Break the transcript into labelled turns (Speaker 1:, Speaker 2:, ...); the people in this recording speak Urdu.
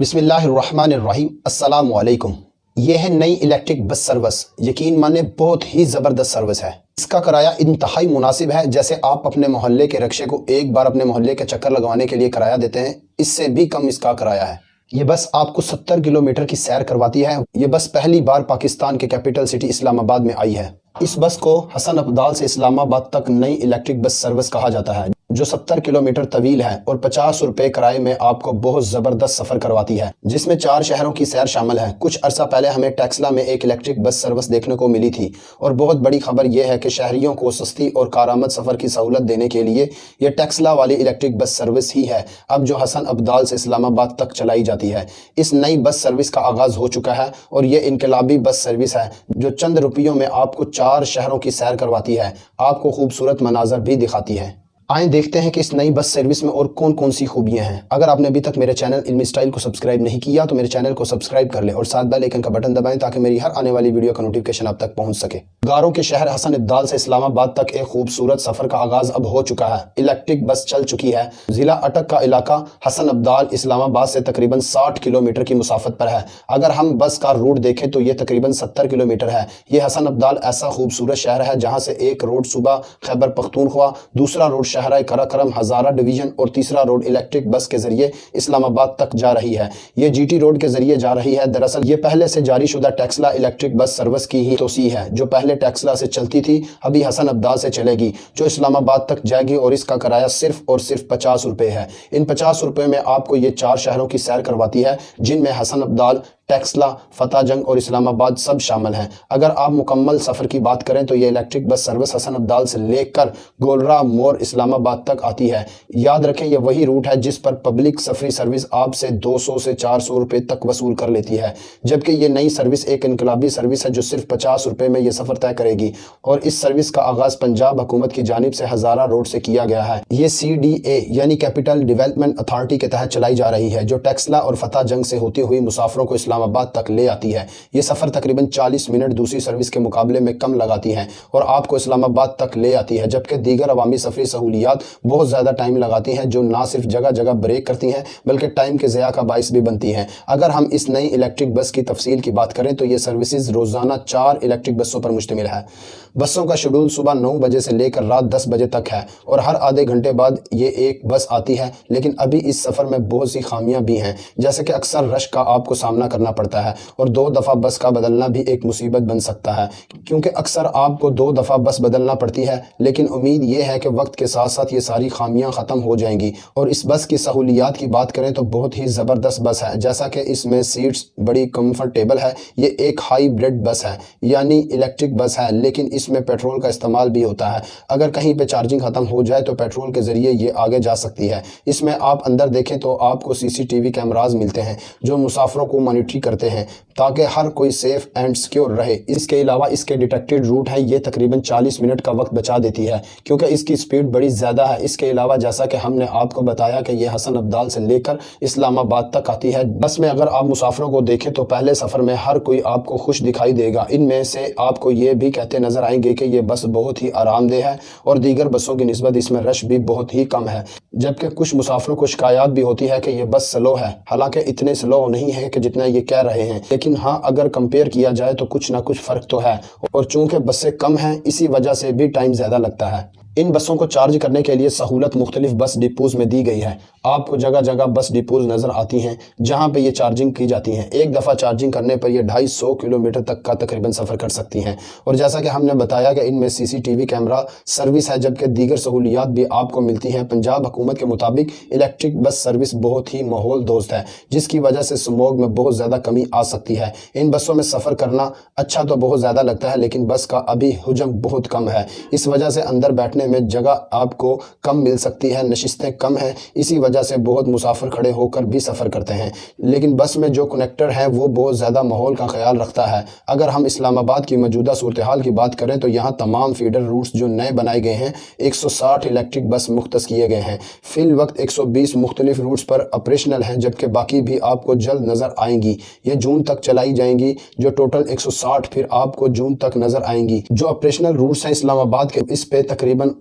Speaker 1: بسم اللہ الرحمن الرحیم۔ السلام علیکم۔ یہ ہے نئی الیکٹرک بس سروس، یقین مانے بہت ہی زبردست سروس ہے۔ اس کا کرایہ انتہائی مناسب ہے، جیسے آپ اپنے محلے کے رکشے کو ایک بار اپنے محلے کے چکر لگوانے کے لیے کرایہ دیتے ہیں، اس سے بھی کم اس کا کرایہ ہے۔ یہ بس آپ کو 70 کلومیٹر کی سیر کرواتی ہے۔ یہ بس پہلی بار پاکستان کے کیپٹل سٹی اسلام آباد میں آئی ہے۔ اس بس کو حسن ابدال سے اسلام آباد تک نئی الیکٹرک بس سروس کہا جاتا ہے، جو 70 کلومیٹر طویل ہے اور 50 روپے کرائے میں آپ کو بہت زبردست سفر کرواتی ہے، جس میں 4 شہروں کی سیر شامل ہے۔ کچھ عرصہ پہلے ہمیں ٹیکسلا میں ایک الیکٹرک بس سروس دیکھنے کو ملی تھی، اور بہت بڑی خبر یہ ہے کہ شہریوں کو سستی اور کارآمد سفر کی سہولت دینے کے لیے یہ ٹیکسلا والی الیکٹرک بس سروس ہی ہے اب جو حسن ابدال سے اسلام آباد تک چلائی جاتی ہے۔ اس نئی بس سروس کا آغاز ہو چکا ہے، اور یہ انقلابی بس سروس ہے جو چند روپیوں میں آپ کو 4 شہروں کی سیر کرواتی ہے، آپ کو خوبصورت مناظر بھی دکھاتی ہے۔ آئیں دیکھتے ہیں کہ اس نئی بس سروس میں اور کون کون سی خوبیاں ہیں۔ اگر آپ نے ابھی تک میرے چینل علمی سٹائل کو سبسکرائب نہیں کیا تو میرے چینل کو سبسکرائب کر لیں اور ساتھ بیل آئیکن کا بٹن دبائیں تاکہ میری ہر آنے والی ویڈیو کا نوٹیفیکیشن آپ تک پہنچ سکے۔ گاروں کے شہر حسن ابدال سے اسلام آباد تک ایک خوبصورت سفر کا آغاز اب ہو چکا ہے۔ الیکٹرک بس چل چکی ہے۔ ضلع اٹک کا علاقہ حسن ابدال اسلام آباد سے تقریباً 60 کلومیٹر کی مسافت پر ہے۔ اگر ہم بس کا روٹ دیکھیں تو یہ تقریباً 70 کلومیٹر ہے۔ یہ حسن ابدال ایسا خوبصورت شہر ہے جہاں سے ایک روڈ صوبہ خیبر پختونخوا، دوسرا روڈ شہرہ قراقرم ہزارہ ڈویژن اور تیسرا روڈ الیکٹرک بس کے ذریعے اسلام آباد تک جا رہی ہے۔ یہ جی ٹی روڈ کے ذریعے جا رہی ہے۔ دراصل یہ پہلے سے جاری شدہ ٹیکسلا الیکٹرک بس سروس کی ہی توسیع ہے، جو پہلے ٹیکسلا سے چلتی تھی، ابھی حسن ابدال سے چلے گی، جو اسلام آباد تک جائے گی، اور اس کا کرایہ صرف اور صرف 50 روپے ہے۔ ان 50 روپے میں آپ کو یہ 4 شہروں کی سیر کرواتی ہے، جن میں حسن ابدال، ٹیکسلا، فتح جنگ اور اسلام آباد سب شامل ہیں۔ اگر آپ مکمل سفر کی بات کریں تو یہ الیکٹرک بس سروس حسن ابدال سے لے کر گولرا مور اسلام آباد تک آتی ہے۔ یاد رکھیں یہ وہی روٹ ہے جس پر پبلک سفری سروس آپ سے 200 سے 400 روپے تک وصول کر لیتی ہے، جبکہ یہ نئی سروس ایک انقلابی سروس ہے جو صرف 50 روپے میں یہ سفر طے کرے گی، اور اس سروس کا آغاز پنجاب حکومت کی جانب سے ہزارہ روڈ سے کیا گیا ہے۔ یہ CDA یعنی کیپٹل ڈیولپمنٹ اتھارٹی کے تحت چلائی جا رہی ہے، جو ٹیکسلا اور فتح جنگ سے ہوتی ہوئی مسافروں کو اسلام آباد تک لے آتی ہے۔ یہ سفر تقریباً 40 منٹ دوسری سروس کے مقابلے میں کم لگاتی ہے اور آپ کو اسلام آباد تک لے آتی ہے، جبکہ دیگر عوامی سفری سہولیات بہت زیادہ ٹائم لگاتی ہیں، جو نہ صرف جگہ جگہ بریک کرتی ہیں بلکہ ٹائم کے ضیاع کا باعث بھی بنتی ہیں۔ اگر ہم اس نئی الیکٹرک بس کی تفصیل کی بات کریں تو یہ سروسز روزانہ 4 الیکٹرک بسوں پر مشتمل ہے۔ بسوں کا شیڈول صبح 9 بجے سے لے کر رات 10 بجے تک ہے، اور ہر آدھے گھنٹے بعد یہ ایک بس آتی ہے، لیکن ابھی اس سفر میں بہت سی خامیاں بھی ہیں، جیسے کہ اکثر رش کا آپ کو سامنا کرنا پڑتا ہے، اور 2 دفعہ بس کا بدلنا بھی ایک مصیبت بن سکتا ہے، کیونکہ اکثر آپ کو 2 دفعہ بس بدلنا پڑتی ہے، لیکن امید یہ ہے کہ وقت کے ساتھ ساتھ یہ ساری خامیاں ختم ہو جائیں گی۔ اور اس بس کی سہولیات کی بات کریں تو بہت ہی زبردست بس ہے، جیسا کہ اس میں سیٹس بڑی کمفرٹیبل ہے۔ یہ ایک ہائی بریڈ بس ہے، یعنی الیکٹرک بس ہے، لیکن اس میں پیٹرول کا استعمال بھی ہوتا ہے۔ اگر کہیں پہ چارجنگ ختم ہو جائے تو پیٹرول کے ذریعے یہ آگے جا سکتی ہے۔ اس میں آپ اندر دیکھیں تو آپ کو CCTV کیمراز ملتے ہیں جو مسافروں کو مانیٹر کرتے ہیں تاکہ ہر کوئی سیف اینڈ سیکیور رہے۔ اس کے علاوہ اس کے ڈیٹیکٹڈ روٹ ہے، یہ تقریباً 40 منٹ کا وقت بچا دیتی ہے، کیونکہ اس کی سپیڈ بڑی زیادہ ہے۔ اس کے علاوہ جیسا کہ ہم نے آپ کو بتایا کہ یہ حسن ابدال سے لے کر اسلام آباد تک آتی ہے۔ بس میں اگر آپ مسافروں کو دیکھیں تو پہلے سفر میں ہر کوئی آپ کو خوش دکھائی دے گا۔ ان میں سے آپ کو یہ بھی کہتے نظر آئیں گے کہ یہ بس بہت ہی آرام دہ ہے اور دیگر بسوں کی نسبت اس میں رش بھی بہت ہی کم ہے، جبکہ کچھ مسافروں کو شکایات بھی ہوتی ہے کہ یہ بس سلو ہے، حالانکہ اتنے سلو نہیں ہے کہ جتنا یہ کہہ رہے ہیں، لیکن ہاں اگر کمپیئر کیا جائے تو کچھ نہ کچھ فرق تو ہے، اور چونکہ بسیں کم ہیں اسی وجہ سے بھی ٹائم زیادہ لگتا ہے۔ ان بسوں کو چارج کرنے کے لیے سہولت مختلف بس ڈپوز میں دی گئی ہے۔ آپ کو جگہ جگہ بس ڈپوز نظر آتی ہیں جہاں پہ یہ چارجنگ کی جاتی ہیں۔ ایک دفعہ چارجنگ کرنے پر یہ 250 کلومیٹر تک کا تقریباً سفر کر سکتی ہیں، اور جیسا کہ ہم نے بتایا کہ ان میں CCTV کیمرہ سروس ہے، جبکہ دیگر سہولیات بھی آپ کو ملتی ہیں۔ پنجاب حکومت کے مطابق الیکٹرک بس سروس بہت ہی ماحول دوست ہے، جس کی وجہ سے سموگ میں بہت زیادہ کمی آ سکتی ہے۔ ان بسوں میں سفر کرنا اچھا تو بہت زیادہ لگتا ہے، لیکن بس کا ابھی حجم بہت کم ہے، اس وجہ سے اندر بیٹھنے میں جگہ آپ کو کم مل سکتی ہے، نشستیں کم ہیں، اسی وجہ سے بہت مسافر کھڑے ہو کر بھی سفر کرتے ہیں۔ لیکن بس میں جو کنیکٹر ہے وہ بہت زیادہ ماحول کا خیال رکھتا ہے۔ اگر ہم اسلام آباد کی موجودہ صورتحال کی بات کریں تو یہاں تمام فیڈر روٹس جو نئے بنائے گئے ہیں، 160 الیکٹرک بس مختص کیے گئے ہیں۔ فی الوقت 120 مختلف روٹس پر آپریشنل ہیں، جبکہ باقی بھی آپ کو جلد نظر آئیں گی۔ یہ جون تک چلائی جائیں گی، جو ٹوٹل 160 پھر آپ کو جون تک نظر آئیں گی۔ جو آپریشنل روٹس ہیں اسلام آباد کے، اس پہ تقریباً